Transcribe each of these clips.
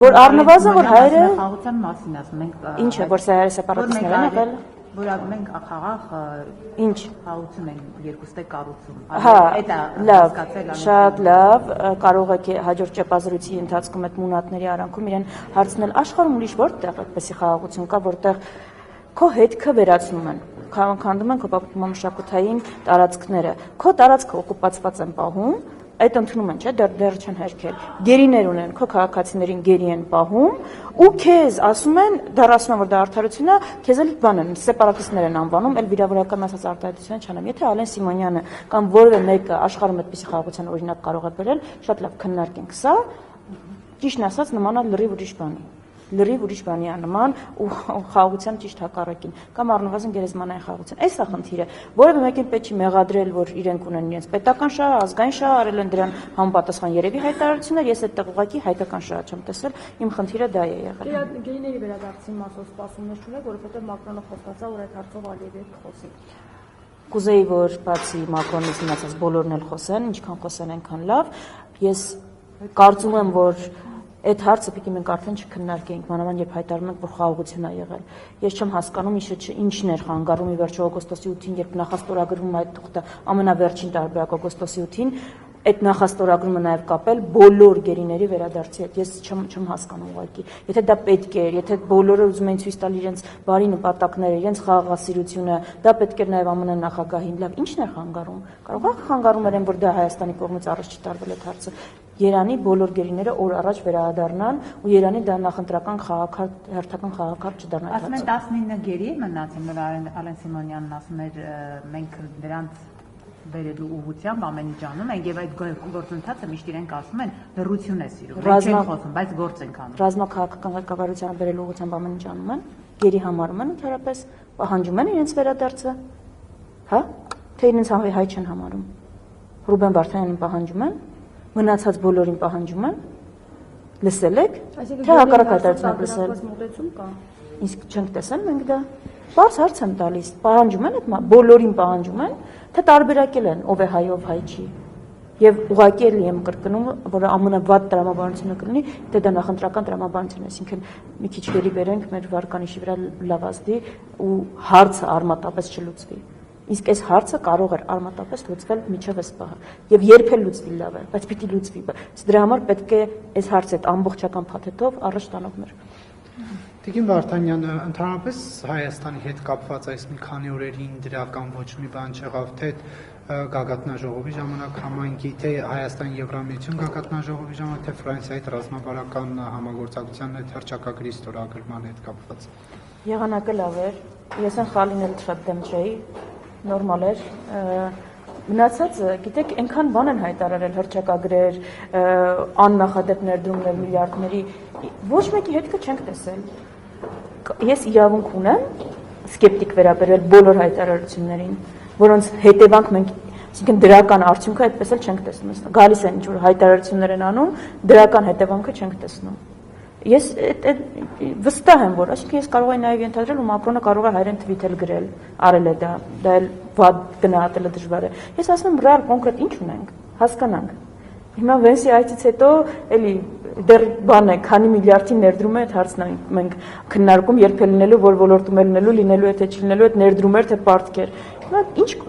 Որ առնվազն որ հայերը խաղաղության մասին ասում ենք ինչ է որ սա հայերը սեպարատիստներ են եղել որ մենք խաղաղ ինչ խաղաղություն են երկուստե կառուցում լավ շատ լավ կարող եք հաջորդ ճեպազրույցի ընթացքում այդ մունատների արանքում իրեն հարցնել աշխարհում ուրիշ որտեղ այդպեսի խաղաղություն կա որտեղ քո հետքը վերացնում են քանդում են քո մշակութային տարածքները քո տարածքը օկուպացված են պահում այդ ընդունում են չէ դեռ չեն հերքել գերիներ ունեն քո քաղաքացիներին գերի են պահում ու քեզ ասում են դեռ ասում են որ դա արդարություն է քեզ էլ բան են սեպարատիստներ են անվանում էլ վիրավորական ասած արտահայտություն չանեմ եթե Ալեն Սիմոնյանը կամ որևէ մեկը աշխարհում այդպիսի խաղաղության օրինակ կարող է բերել շատ լավ քննարկենք սա ճիշտն ասած նմանա լրիվ ուրիշ բանի է նման ու խաղաղության ճիշտ հակառակին կամ առնվազն գերեզմանային խաղաղություն այս է խնդիրը որևէ մեկին պետք չի մեղադրել որ իրենք ունեն իրենց պետական շահ ազգային շահ արել են դրան համապատասխան երևի հայտարարություններ ես այդտեղ ուղղակի հայկական շահ չեմ տեսել իմ խնդիրը դա է եղել գերիների վերադարձի մասով սպասումներ չունեք որովհետև Մակրոնը խոստացավ որ այդ հարցով Ալիևի հետ խոսի կուզեի որ բացի Մակրոնից մնացած բոլորն էլ խոսեն ինչքան խոսեն այնքան լավ ես կարծում եմ որ այդ հարցը պիտի մենք արդեն չքննարկենք, մանավանդ երբ հայտարարում ենք, որ խաղաղություն է եղել։ Ես չեմ հասկանում ինչն էր խանգարում ի վերջո օգոստոսի 8-ին, երբ նախաստորագրվում այդ թուղթը ամենավերջին տարբերակ օգոստոսի 8-ին, այդ նախաստորագրումը նաև կապել բոլոր գերիների վերադարձի հետ։ Ես չեմ հասկանում ուղղակի։ Եթե դա պետք էր, եթե բոլորը ուզում էին ցույց տալ իրենց բարի նպատակները, իրենց խաղաղասիրությունը, դա պետք էր նաև ԱՄՆ նախագահին։ Լավ, ինչն էր խանգարում։ Կարող է խանգարում էր, որ դա Հայաստանի կողմից առաջ չտարվել այդ հարցը։ Երանի բոլոր գերիները օր առաջ վերադառնան ու Երանի դա նախընտրական հերթական խաղաքարտ չդառնա։ Ասում են 19 գերի մնացին, որ Ալեն Սիմոնյանն ասում էր մենք դրանց վերելու ուղղությամբ ամեն ինչ անում ենք եւ այդ գործընթացը միշտ իրենք ասում են լրություն է սիրում։ Մենք չենք խոսում, բայց գործ ենք անում։ Ռազմաքաղաքական ղեկավարությանը վերելու ուղղությամբ ամեն ինչ անում են, գերի համարում են ընդհանրապես պահանջում են իրենց վերադարձը։ Հա՞, թե իրենց հայ չեն համարում։ Ռուբեն Վարդանյանին պահանջում են, մնացած բոլորին պահանջում են։ Լսել եք։ Թե հակառակ հայտարարություն լսել։ Իսկ չենք տեսել մենք դա։ Բարձ հարց եմ տալիս, պահանջում են այդ բոլորին պահանջում են, թե տարբերակել են ով է հայ, ով հայ չի։ Եվ ուղղակի էլ եմ կրկնում, որ ամենավատ տրամաբանությունը կլինի, թե դա նախընտրական տրամաբանություն է, այսինքն մի քիչ գերի բերենք մեր վարկանիշի վրա լավազդի ու հարցը արմատապես չլուծվի։ Իսկ այս հարցը կարող էր արմատապես լուծվել միջև այս պահը եւ երբ էլ լուծվի լավ է, բայց պիտի լուծվի։ Դրա համար պետք է այս հարցը այդ ամբողջական փաթեթով առաջ տանող մեր Տիկին Վարդանյանը ընդհանրապես Հայաստանի հետ կապված այս մի քանի օրերին դրական ոչ մի բան չեղավ, թե գագաթնաժողովի ժամանակ համայնքի, թե Հայաստան Եվրամիություն գագաթնաժողովի ժամանակ, թե Ֆրանսիայի ռազմավարական համագործակցության հետ հռչակագրի ստորագրման հետ կապված։ Եղանակը լավ էր, ես այն խալին էլ շատ դեմ չէի, նորմալ էր, մնացածը, գիտեք, այնքան բան են հայտարարել հռչակագրեր, աննախադեպ ներդրումներ միլիարդների, ոչ մեկի հետքը չենք տեսել։ Ես իրավունք ունեմ սկեպտիկ վերաբերել բոլոր հայտարարություններին, որոնց հետևանք մենք, այսինքն դրական արդյունքը այդպես էլ չենք տեսնում։ Գալիս են ինչ-որ հայտարարություններ են անում, դրական հետևանքը չենք տեսնում։ Ես վստահ եմ, որ այսինքն ես կարող եմ նաև ենթադրել ու Մակրոնը կարող է հայերեն թվիթ էլ գրել, արել է դա էլ վատ գնահատելը դժվար է։ Ես ասում եմ ռեալ կոնկրետ ինչ ունենք, հասկանանք։ Հիմա Վենսի այցից հետո էլի դեռ բան է, քանի միլիարդի ներդրում է այդ հարցն մենք քննարկում, երբ է լինելու, որ ոլորտում է լինելու է թե չլինելու, այդ ներդրումներ թե պարտքեր։ Հիմա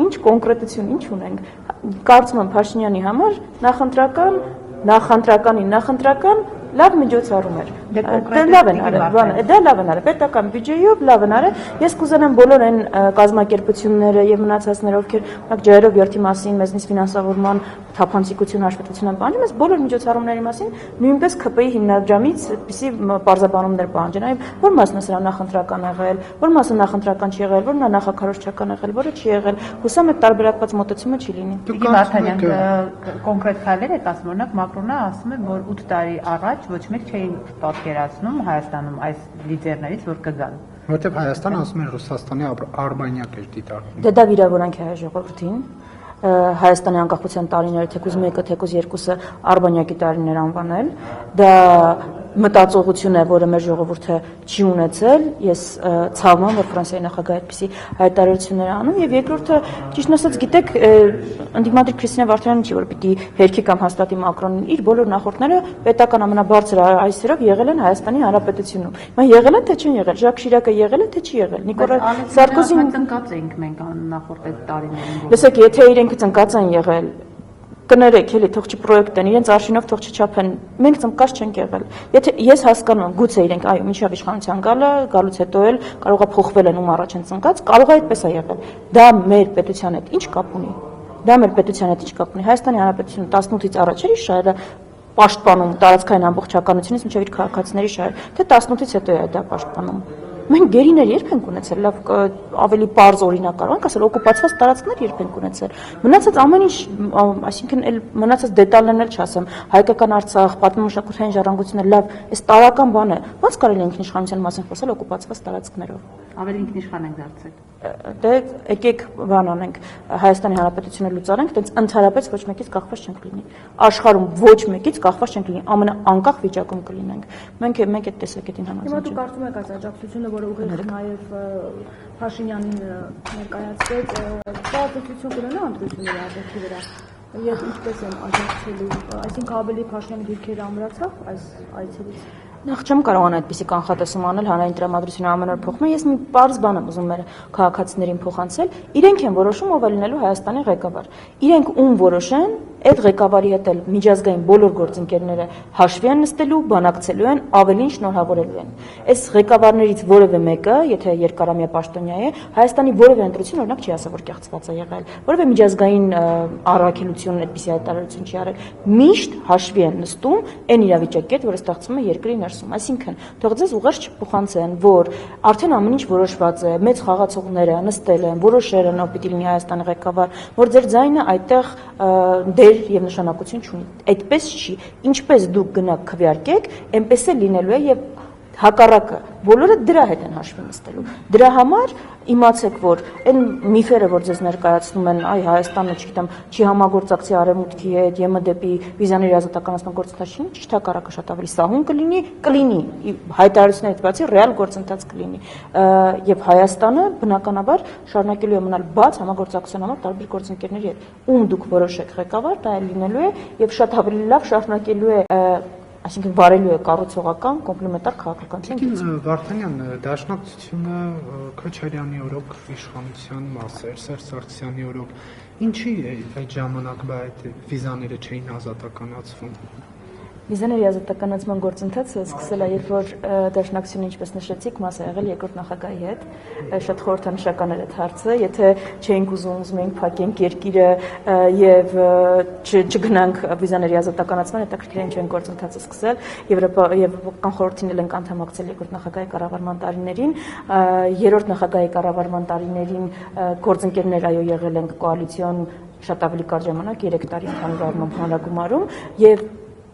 ինչ կոնկրետություն, ինչ ունենք։ Կարծում եմ Փաշինյանի համար նախընտրական լավ միջոցառում էր։ Դա լավ են արել, պետական բյուջեով լավ են արել։ Ես կուզենամ բոլոր այն կազմակերպությունները եւ մնացածները, ովքեր ջայրով երթի մասին, մեզնից ֆինանսավորման թափանցիկություն հաշվետվության պահանջում են, բոլոր միջոցառումների մասին նույնպես ԿՊ-ի հիմնադրամից այդպիսի պարզաբանումներ պահանջեն, այ որ մասն է սրա նախընտրական եղել, որ մասը նախընտրական չի եղել, որն է նախաքարոզչական եղել, որը չի եղել։ Հուսամ այդ տարբերակված մոտեցումը չի լինի։ Տիկին Վարդանյան կոնկրետ քայլեր եք ասում, օրինակ Մակրոնը ասում է, որ 8 տարի առաջ ոչ մեկ չէին պատկերացնում Հայաստանում այս լիդերներից, որ կգան։ Որտեւ Հայաստանը ասում են Ռուսաստանի արբանյակ էր դիտարկում։ Դա վիրավորանք է հայ ժողովրդին։ Հայաստանի անկախության տարիները թեկուզ մեկը, թեկուզ երկուսը արբանյակի տարիներ անվանել, դա մտածողություն է, որը մեր ժողովուրդը չի ունեցել, ես ցավում եմ, որ Ֆրանսիայի նախագահը այդպիսի հայտարարություններ անում, եւ երկրորդը, ճիշտ ասած, գիտեք, ընդդիմադիր Քրիստինե Վարդանյանը չի, որ պիտի հերքի կամ հաստատի Մակրոնին, իր բոլոր նախորդները պետական ամենաբարձր այսերով եղել են Հայաստանի Հանրապետությունում։ Հիմա եղել են թե չեն եղել, Ժակ Շիրակը եղել է թե չի եղել, Նիկոլա Սարկոզին ծնկած էինք մենք նախորդ այդ տարիներին։ Լսեք, եթե իրենք ծնկած են եղել, կներեք, էլի թող չպրոյեկտեն, իրենց արշինով թող չչափեն, մենք ծնկած չենք եղել։ Եթե ես հասկանում եմ, գուցե իրենք այո, մինչև իշխանության գալուց հետո էլ կարող է փոխվել են ում առաջ են ծնկած, կարող է այդպես է եղել։ Դա մեր պետության հետ ինչ կապ ունի։ Դա մեր պետության հետ ինչ կապ ունի։ Հայաստանի Հանրապետությունը 18-ից առաջ էր շահերը պաշտպանում տարածքային ամբողջականությունից մինչև իր քաղաքացիների շահեր, թե 18-ից հետո է դա պաշտպանում։ Մենք գերիներ երբ ենք ունեցել, լավ ավելի པարզ օրինակ կարող ենք ասել, օկուպացված տարածքներ երբ ենք ունեցել։ Մնացած ամեն ինչ, այսինքն էլ մնացած դետալներն էլ չասեմ, հայկական Արցախ, պատմամշակութային ժառանգությունը լավ, այս տարական բան է։ Ոնց կարելի է ինքնիշխանության մասին խոսել օկուպացված տարածքներով։ Ավելի ինքնիշխան ենք դարձել։ Դե եկեք բան անենք, Հայաստանի Հանրապետությունը լուծարենք, դից ընդհանրապես ոչ մեկից կախված չենք լինի։ Աշխարհում ոչ մեկից կախված չենք լինի, ամենաանկախ վիճակում կլինենք։ Մենք այդ տեսակետին Հիմա համաձայն դուք կարծում եք այս աջակցությունը, որը ուղիղ նաև Փաշինյանին ներկայացվեց, բացատրություն կունենա ընտրությունների արդյունքի վրա։ Եվ ինչպես են աջակցելու, այսինքն ավելի Փաշինյանի դիրքերը ամրացավ այս այցելից։ Նախ չեմ կարողանա այդպիսի կանխատեսում անել, հանրային տրամադրությունը ամեն օր փոխվում է, ես մի պարզ բան եմ ուզում մեր քաղաքացիներին փոխանցել, իրենք են որոշում ով է լինելու Հայաստանի ղեկավար։ Իրենք ում որոշեն, այդ ղեկավարի հետ էլ միջազգային բոլոր գործընկերները հաշվի են նստելու, բանակցելու են, ավելին շնորհավորելու են։ Այս ղեկավարներից որևէ մեկը, եթե երկարամյա պաշտոնյա է, Հայաստանի որևէ ընտրություն օրինակ չի ասա, որ կեղծված է եղել, որևէ միջազգային առաքելություն այդպիսի հայտարարություն չի արել։ Միշտ հաշվի են նստում այն իրավիճակի հետ, որը ստեղծվում է երկրի ներսում։ Այսինքն, թող ձեզ ուղերձ չփոխանցեն, որ արդեն ամեն ինչ որոշված է, մեծ խաղացողները նստել են, որոշել են ով պիտի լինի Հայաստանի ղեկավար, որ ձեր ձայնը այդտեղ դեր եւ նշանակություն չունի։ Այդպես չի։ Ինչպես դուք գնաք քվեարկեք, այնպես է լինելու է եւ հակառակը բոլորը դրա հետ են հաշվի նստելու։ Դրա համար իմացեք, որ այն միֆերը, որ ձեզ ներկայացնում են, այ Հայաստանը, չգիտեմ, չի համագործակցի արևմուտքի հետ, ԵՄ դեպի վիզաների ազատականացման գործընթաց չի, ճիշտ հակառակը շատ ավելի սահուն կլինի, հայտարարություններից բացի ռեալ գործընթաց կլինի։ Եվ Հայաստանը բնականաբար շարունակելու է մնալ բաց համագործակցության համար տարբեր գործընկերների հետ։ Ում դուք որոշեք ղեկավար, դա էլ լինելու է եւ շատ ավելի լավ շարունակելու է այսինքն վարելու է կառուցողական կոմպլեմենտար քաղաքականություն։ Վարդանյան, դաշնակցությունը Քոչարյանի օրոք իշխանության մաս էր, Սերժ Սարգսյանի օրոք ինչի այդ ժամանակ այդ վիզաները չէին ազատականացվում։ Վիզաների ազատականացման գործընթացը սկսել է, երբ որ դաշնակցությունը, ինչպես նշեցիք, մաս է եղել երկրորդ նախագահի հետ, շատ խորհրդանշական էր այդ հարցը, եթե չէինք ուզում էինք փակենք երկիրը եւ չգնանք վիզաների ազատականացման, հետաքրքիր է ինչ են գործընթացը սկսել, Եվրոպական խորհրդին էլ ենք անդամակցել երկրորդ նախագահի կառավարման տարիներին, երրորդ նախագահի կառավարման տարիներին գործընկերներ այո եղել ենք կոալիցիոն շատ ավելի կարճ ժամանակ 3 տարի ընդհանուր հանրագումարում եւ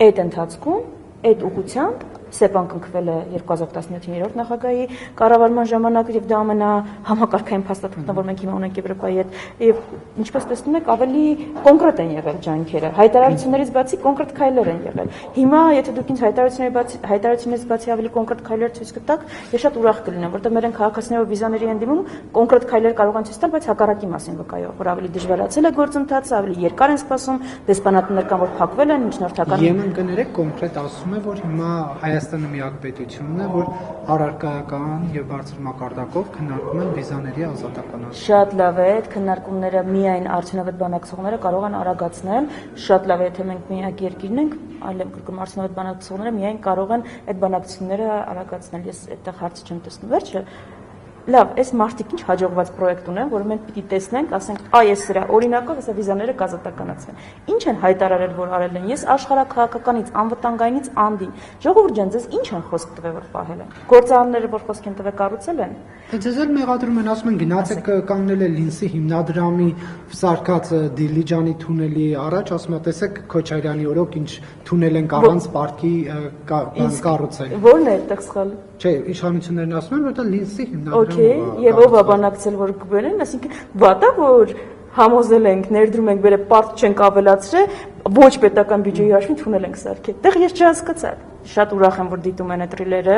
այդ ընթացքում, այդ ուղղությամբ Սեպան կնքվել է 2017-ի երրորդ նախագահի կառավարման ժամանակ եւ դա ամենահամակարգային փաստաթղթն է, որ մենք հիմա ունենք Եվրոպայի հետ եւ ինչպես տեսնում եք ավելի կոնկրետ են եղել ջանքերը, հայտարարություններից բացի կոնկրետ քայլեր են եղել։ Հիմա եթե դուք ինձ հայտարարություններից բացի ավելի կոնկրետ քայլեր ցույց կտաք, ես շատ ուրախ կլինեմ, որտեղ մեր քաղաքացիներով վիզաների են դիմում, կոնկրետ քայլեր կարող են ցույց տալ, բայց հակառակի մասին վկայող, որ ավելի դժվարացել է գործընթացը, ավելի երկար են սպասում, դեսպանատներ կան, որ փակվել են, միջնորդական։ Եմեն կներեք կոնկրետ ասում է, որ հիմա Հայաստանը միակ պետությունն է, որ առարկայական եւ բարձր մակարդակով քննարկում են վիզաների ազատականացումը։ Շատ լավ է, այդ քննարկումները միայն արդյունավետ բանակցողները կարող են արագացնել, շատ լավ է, եթե մենք միակ երկիրն ենք, այլև կրկնում արդյունավետ բանակցողները միայն կարող են այդ բանակցությունները արագացնել։ Ես այդտեղ հարց չեմ տեսնում։ Վերջը լավ, այս մարդիկ ինչ հաջողված պրոյեկտ ունեն, որը մենք պիտի տեսնենք, ասենք, այս սրա օրինակով հեսա վիզաները կազատականացվեն։ Ինչ են հայտարարել, որ արել են։ Ես աշխարհաքաղաքականից, անվտանգայինից անդին։ Ժողովուրդ ջան, ձեզ ինչ են խոսք տվել, որ պահել են։ Գործարանները, որ խոսք են տվել, կառուցել են։ Ձեզ էլ մեղադրում են, ասում են գնացեք կանգնել է Լինսի հիմնադրամի սարքած Դիլիջանի թունելի առաջ, ասում է, տեսեք Քոչարյանի օրոք ինչ թունել են առանց պարկի կառուցել։ Որն է այդտեղ սխալը։ Չէ, իշխանություններն ասում են, որ դա Լինսի հիմնադրամը։ Okay, եւ ով է բանակցել, որ կբերեն, այսինքն վատա որ համոզել ենք, ներդրում ենք, վերե պարտ չենք ավելացրել, ոչ պետական բյուջեի հաշվին թունել ենք սարքել։ Դեռ ես չհասկացա։ Շատ ուրախ եմ, որ դիտում են այդ ռիլերը,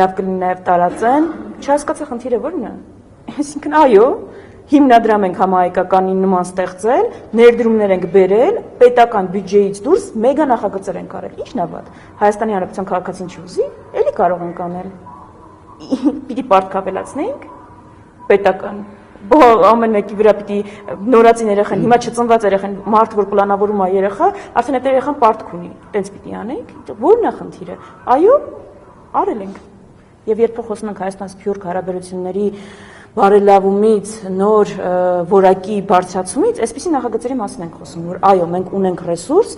լավ կլինի նաև տարածեն։ Չհասկացա խնդիրը ո՞րն է։ Այսինքն այո, հիմնադրամ ենք համահայկականին նման ստեղծել, ներդրումներ ենք բերել, պետական բյուջեից դուրս մեգա նախագծեր ենք արել։ Ի՞նչն է վատ։ Հայաստանի Հանրապետության քաղաքացին չուզի, էլի կարող ենք անել։ Պիտի պարտք ավելացնենք պետական ամեն մեկի վրա պիտի նորածին երեխան, հիմա չծնված երեխան, մարդ որ պլանավորում է երեխա, արդեն այդ երեխան պարտք ունի, տենց պիտի անենք, ո՞րն է խնդիրը։ Այո, արել ենք։ Եվ երբ խոսում ենք Հայաստան Սփյուռք հարաբերությունների բարելավումից, նոր որակի բարձրացումից, այսպիսի նախագծերի մասին ենք խոսում, որ այո, մենք ունենք ռեսուրս,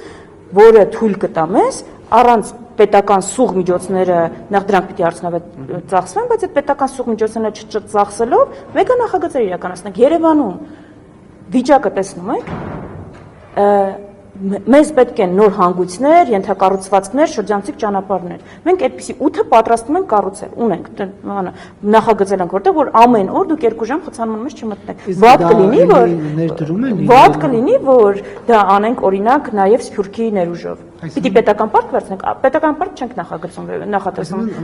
որը թույլ կտա մեզ առանց պետական սուղ միջոցները նախ դրանք պիտի արդյունավետ ծախսվեն, բայց այդ պետական սուղ միջոցները չծախսելով մեգա նախագծեր իրականացնենք Երևանում վիճակը տեսնում եք մեզ պետք են նոր հանգույցներ, ենթակառուցվածքներ, շրջանցիկ ճանապարհներ։ Մենք այդպիսի 8-ը պատրաստում ենք կառուցել, ունենք նախագծել ենք որտեղ որ ամեն օր դուք 2 ժամ խցանման մեջ չմտնեք։ Վատ կլինի, որ դա անենք օրինակ նաև Սփյուռքի ներուժով։ Պիտի պետական պարկ վերցնենք, պետական պարկ չենք նախատեսում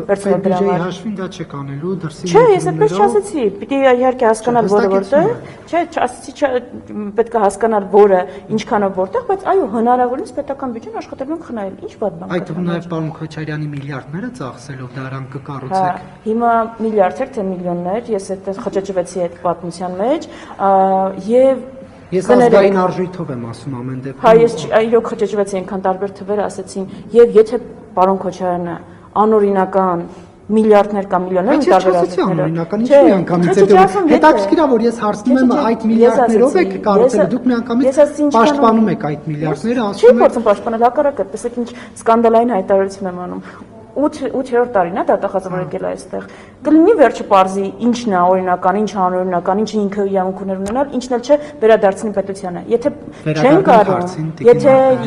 վերցնել դրա համար։ Հաշվին դա չեք անելու, դրսի։ Չէ, ես այդպես չասեցի, պիտի իհարկե հասկանալ որը որտեղ, չէ, ասեցի պետք է հասկանալ որը ինչքանով որտեղ, բայց այո, հնարավորինս պետական բյուջեն աշխատելու ենք խնայել, ինչ վատ բան կա։ Այդ թվում նաև պարոն Քոչարյանի միլիարդները ծախսելով դրանք կկառուցեք։ Հիմա միլիարդեր թե միլիոններ, ես այդտեղ խճճվեցի այդ պատմության մեջ, եւ Ես ազգային արժույթով եմ ասում ամեն դեպքում։ Հա, ես իրոք խճճվեցի այնքան տարբեր թվեր ասեցին, եւ եթե պարոն Քոչարյանը անօրինական միլիարդներ կամ միլիոններ տարբերացնելով։ Չէ, անգամից հետաքրքիր է որ ես հարցնում եմ այդ միլիարդներով եք կառուցել, դուք միանգամից պաշտպանում եք այդ միլիարդները, ասում եք։ Չի փորձում պաշտպանել, հակառակը, տեսեք ինչ սկանդալային հայտարարություն եմ անում։ 8-րդ տարին է դատախազը որ եկել է այստեղ։ Կլինի վերջը պարզի ինչն է օրինական, ինչն է անօրինական, ինչը ինքը իրավունք ուներ ունենալ, ինչն էլ չէ վերադարձնի պետությանը։ Եթե չեն կարող,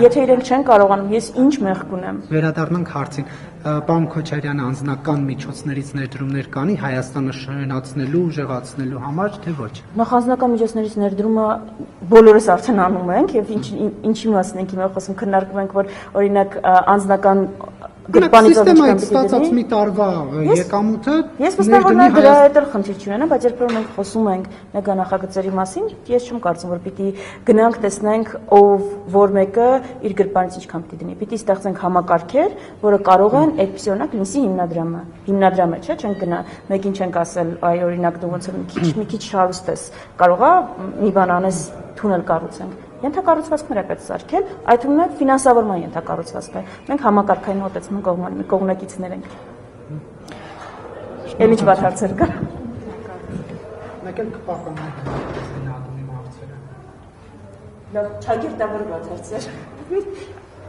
եթե իրենք չեն կարողանում, ես ինչ մեղք ունեմ։ Վերադառնանք հարցին։ Պարոն Քոչարյանը անձնական միջոցներից ներդրումներ կանի Հայաստանը շրջանցնելու, ուժեղացնելու համար, թե ոչ։ Նախ անձնական միջոցներից ներդրումը բոլորս արդեն անում ենք եւ ինչի մասին ենք հիմա խոսում, քննարկում ենք, որ օրինակ անձնական Սիստեմայից ստացած մի տարվա եկամուտը ես վստահ եմ որ դրա հետ էլ խնդիր չի ունենա, բայց երբ որ մենք խոսում ենք մեգա նախագծերի մասին, ես չեմ կարծում որ պիտի գնանք տեսնենք ով որ մեկը իր գրպանից ինչքան պիտի դնի։ Պիտի ստեղծենք համակարգեր, որը կարող են այդպիսի օրինակ լինի հիմնադրամը, չէ՞, չենք գնա, մեկին չենք ասել, այ օրինակ դու ոնց որ մի քիչ հարուստ ես, կարողա մի բան անես, թունել կառուցենք։ Ենթակառուցվածքներ է պետք սարքել, այդ թվում նաև ֆինանսավորման ենթակառուցվածքներ։ Մենք համակարգային մոտեցում կողմնակիցներ ենք։ Էլ ինչ վատ հարցեր կա։ Մեկ էլ կպահպանենք հարցերը։ Լավ, չագիր դա որ վատ հարցեր։